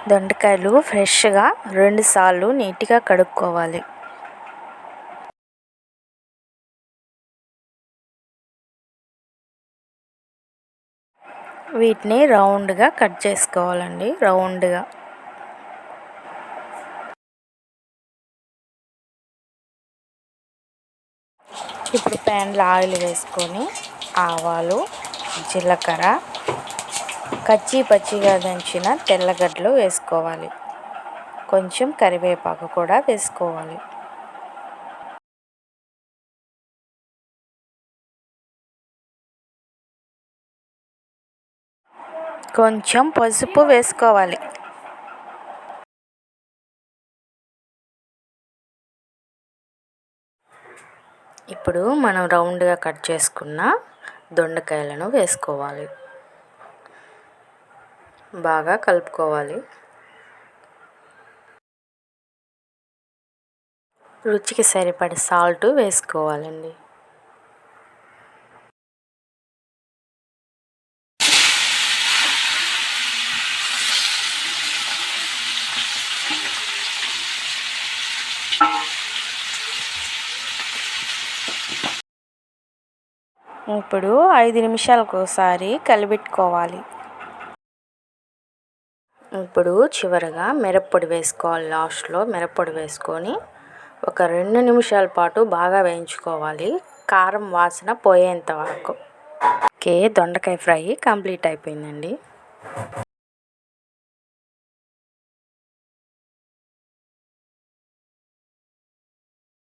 దొండకాయలు ఫ్రెష్గా 2 సార్లు నీట్గా కడుక్కోవాలి. వీటిని రౌండ్గా కట్ చేసుకోవాలండి. రౌండ్గా ఇప్పుడు ప్యాన్లో ఆయిల్ వేసుకొని ఆవాలు, జీలకర్ర, కచ్చి పచ్చిగా దంచిన తెల్లగడ్డలు వేసుకోవాలి. కొంచెం కరివేపాకు కూడా వేసుకోవాలి. కొంచెం పసుపు వేసుకోవాలి. ఇప్పుడు మనం రౌండ్గా కట్ చేసుకున్న దొండకాయలను వేసుకోవాలి. బాగా కలుపుకోవాలి. రుచికి సరిపడే సాల్ట్ వేసుకోవాలండి. ఇప్పుడు 5 నిమిషాలకు ఒకసారి కలిపెట్టుకోవాలి. ఇప్పుడు చివరగా మిరప్పొడి వేసుకోవాలి. లాస్ట్లో మిరప్పొడి వేసుకొని ఒక 2 నిమిషాల పాటు బాగా వేయించుకోవాలి. కారం వాసన పోయేంత వరకు. దొండకాయ ఫ్రై కంప్లీట్ అయిపోయిందండి.